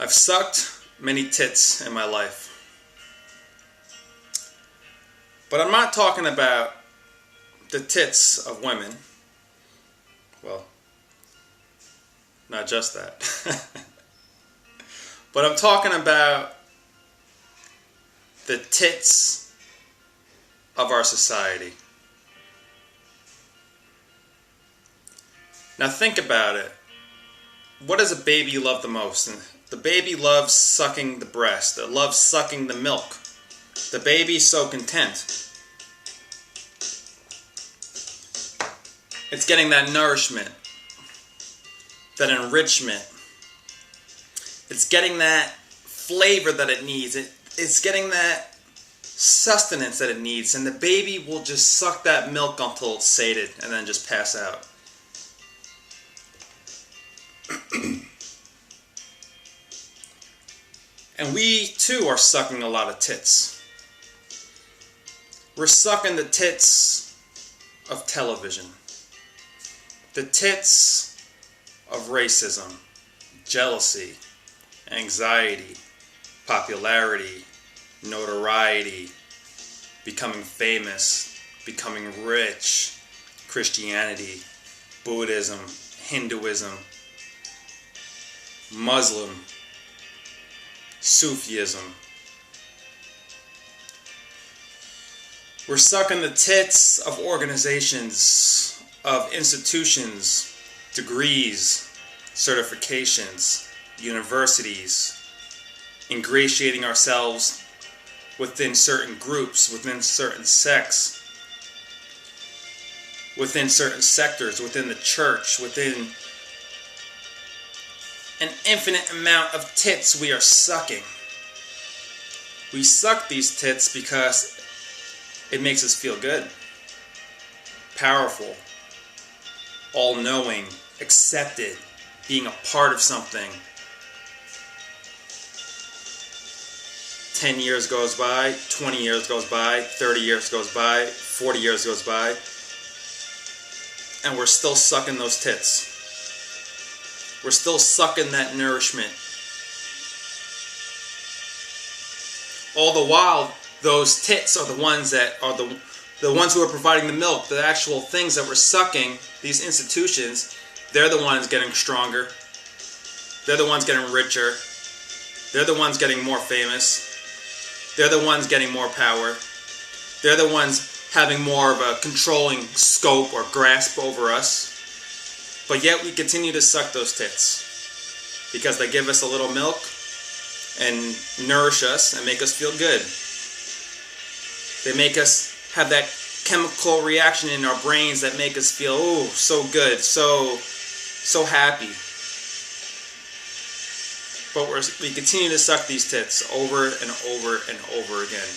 I've sucked many tits in my life. But I'm not talking about the tits of women. Well, not just that. But I'm talking about the tits of our society. Now think about it. What does a baby love the most? The baby loves sucking the breast. It loves sucking the milk. The baby's so content. It's getting that nourishment, that enrichment. It's getting that flavor that it needs. It's getting that sustenance that it needs. And the baby will just suck that milk until it's sated and then just pass out. And we too are sucking a lot of tits. We're sucking the tits of television. The tits of racism, jealousy, anxiety, popularity, notoriety, becoming famous, becoming rich, Christianity, Buddhism, Hinduism, Muslim, Sufism. We're sucking the tits of organizations, of institutions, degrees, certifications, universities, ingratiating ourselves within certain groups, within certain sects, within certain sectors, within the church, within an infinite amount of tits we are sucking. We suck these tits because it makes us feel good, powerful, all-knowing, accepted, being a part of something. 10 years goes by, 20 years goes by, 30 years goes by, 40 years goes by, and we're still sucking those tits. We're still sucking that nourishment. All the while, those tits are the ones that are the ones who are providing the milk, the actual things that we're sucking, these institutions, they're the ones getting stronger. They're the ones getting richer. They're the ones getting more famous. They're the ones getting more power. They're the ones having more of a controlling scope or grasp over us. But yet we continue to suck those tits because they give us a little milk and nourish us and make us feel good. They make us have that chemical reaction in our brains that make us feel, oh, so good, so happy. But we continue to suck these tits over and over and over again.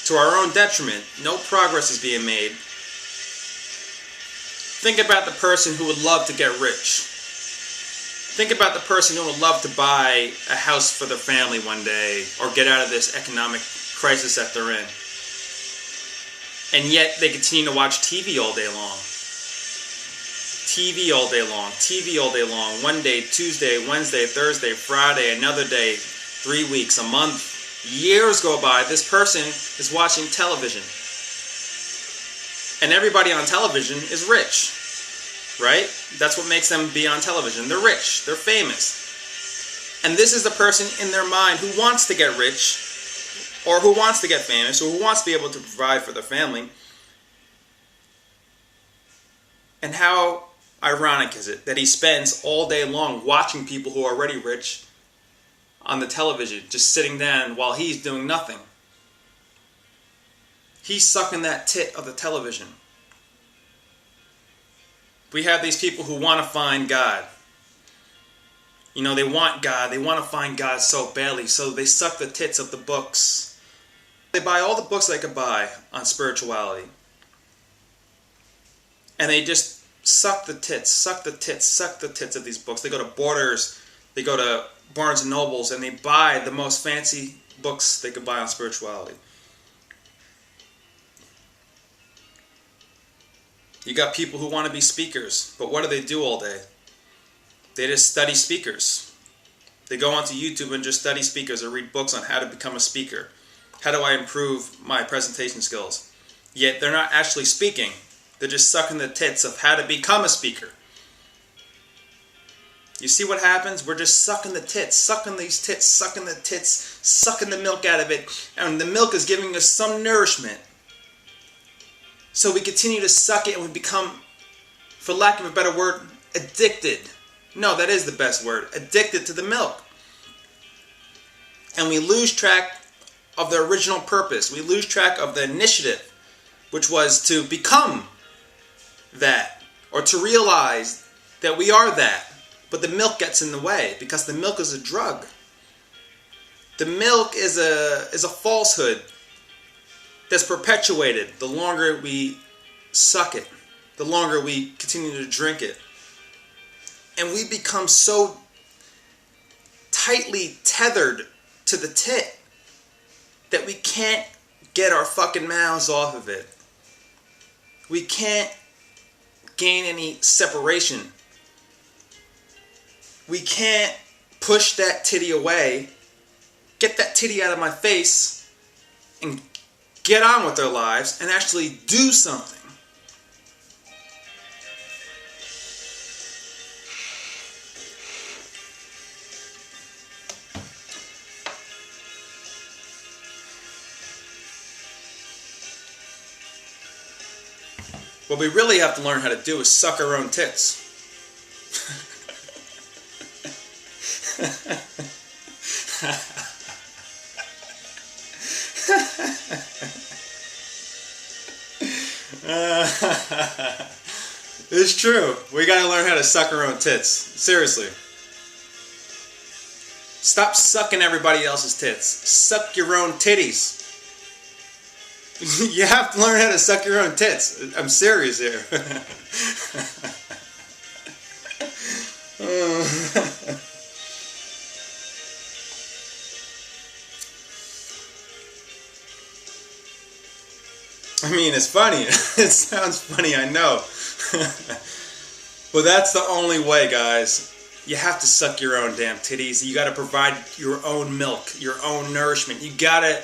To our own detriment. No progress is being made. Think about the person who would love to get rich. Think about the person who would love to buy a house for their family one day or get out of this economic crisis that they're in. And yet they continue to watch TV all day long. TV all day long. TV all day long. One day, Tuesday, Wednesday, Thursday, Friday, another day, 3 weeks, a month. Years go by. This person is watching television. And everybody on television is rich. Right? That's what makes them be on television. They're rich. They're famous. And this is the person in their mind who wants to get rich, or who wants to get famous, or who wants to be able to provide for their family. And how ironic is it that he spends all day long watching people who are already rich on the television, just sitting down while he's doing nothing. He's sucking that tit of the television. We have these people who want to find God. You know, they want God. They want to find God so badly, so they suck the tits of the books. They buy all the books they could buy on spirituality. And they just suck the tits, suck the tits, suck the tits of these books. They go to Borders, they go to Barnes and Nobles, and they buy the most fancy books they could buy on spirituality. You got people who want to be speakers, but what do they do all day? They just study speakers. They go onto YouTube and just study speakers or read books on how to become a speaker. How do I improve my presentation skills? Yet they're not actually speaking. They're just sucking the tits of how to become a speaker. You see what happens? We're just sucking the tits, sucking these tits, sucking the tits, sucking the milk out of it. And the milk is giving us some nourishment. So we continue to suck it and we become, for lack of a better word, addicted. No, that is the best word. Addicted to the milk. And we lose track of the original purpose. We lose track of the initiative, which was to become that, or to realize that we are that. But the milk gets in the way because the milk is a drug. The milk is a falsehood that's perpetuated the longer we suck it, the longer we continue to drink it. And we become so tightly tethered to the tit that we can't get our fucking mouths off of it. We can't gain any separation. We can't push that titty away, get that titty out of my face, and get on with their lives and actually do something. What we really have to learn how to do is suck our own tits. It's true. We gotta learn how to suck our own tits. Seriously. Stop sucking everybody else's tits. Suck your own titties. You have to learn how to suck your own tits. I'm serious here. I mean, it's funny. It sounds funny, I know. But that's the only way, guys. You have to suck your own damn titties. You gotta provide your own milk, your own nourishment. You gotta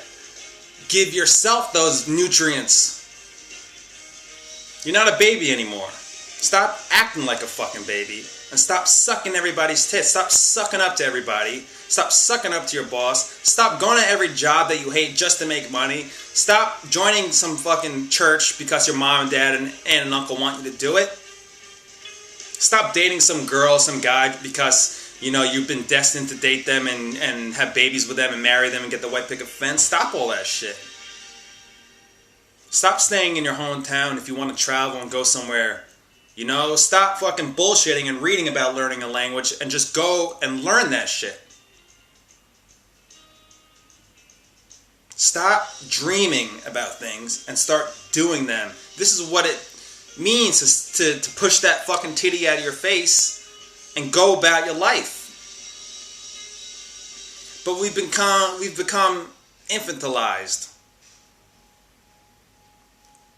give yourself those nutrients. You're not a baby anymore. Stop acting like a fucking baby. And stop sucking everybody's tits. Stop sucking up to everybody. Stop sucking up to your boss. Stop going to every job that you hate just to make money. Stop joining some fucking church because your mom and dad and aunt and uncle want you to do it. Stop dating some girl, some guy because, you know, you've been destined to date them and have babies with them and marry them and get the white picket fence. Stop all that shit. Stop staying in your hometown if you want to travel and go somewhere. You know, stop fucking bullshitting and reading about learning a language and just go and learn that shit. Stop dreaming about things and start doing them. This is what it means to push that fucking titty out of your face and go about your life. But we've become infantilized.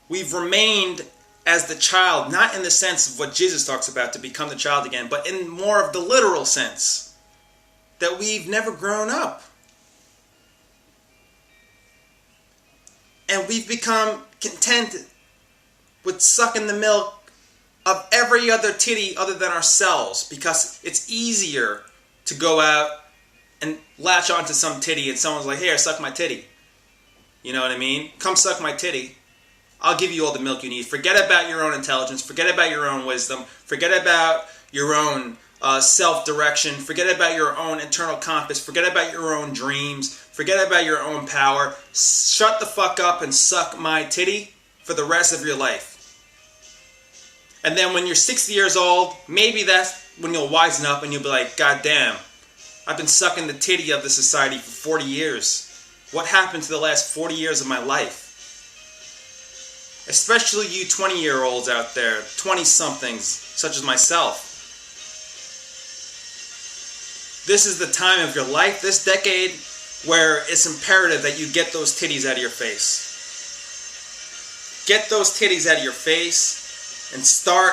We've remained as the child, not in the sense of what Jesus talks about to become the child again, but in more of the literal sense that we've never grown up. And we've become content with sucking the milk of every other titty other than ourselves because it's easier to go out and latch onto some titty and someone's like, here, suck my titty. You know what I mean? Come suck my titty. I'll give you all the milk you need. Forget about your own intelligence. Forget about your own wisdom. Forget about your own self-direction. Forget about your own internal compass. Forget about your own dreams. Forget about your own power. Shut the fuck up and suck my titty for the rest of your life. And then when you're 60 years old, maybe that's when you'll wisen up and you'll be like, God damn, I've been sucking the titty of the society for 40 years. What happened to the last 40 years of my life? Especially you 20-year-olds out there, 20-somethings, such as myself. This is the time of your life, this decade, where it's imperative that you get those titties out of your face. Get those titties out of your face and start,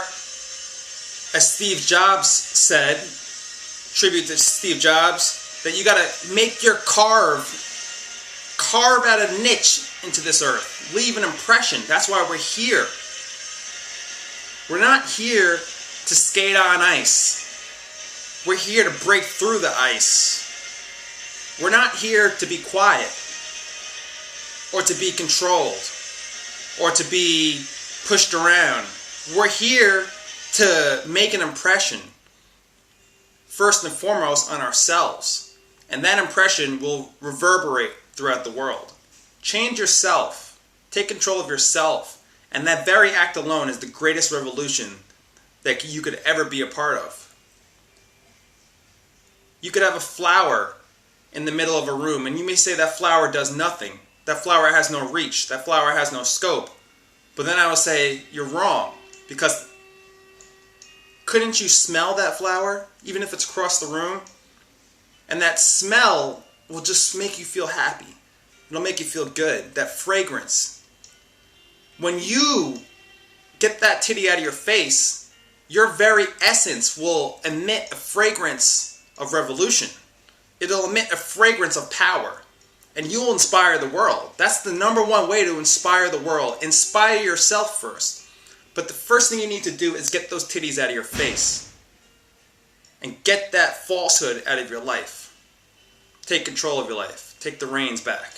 as Steve Jobs said, tribute to Steve Jobs, that you gotta make your carve out a niche into this earth. Leave an impression. That's why we're here. We're not here to skate on ice. We're here to break through the ice. We're not here to be quiet, or to be controlled, or to be pushed around. We're here to make an impression, first and foremost, on ourselves. And that impression will reverberate throughout the world. Change yourself. Take control of yourself. And that very act alone is the greatest revolution that you could ever be a part of. You could have a flower in the middle of a room, and you may say that flower does nothing. That flower has no reach. That flower has no scope. But then I will say, you're wrong. Because couldn't you smell that flower, even if it's across the room? And that smell will just make you feel happy. It'll make you feel good. That fragrance. When you get that titty out of your face, your very essence will emit a fragrance of revolution. It'll emit a fragrance of power. And you'll inspire the world. That's the number one way to inspire the world. Inspire yourself first. But the first thing you need to do is get those titties out of your face. And get that falsehood out of your life. Take control of your life. Take the reins back.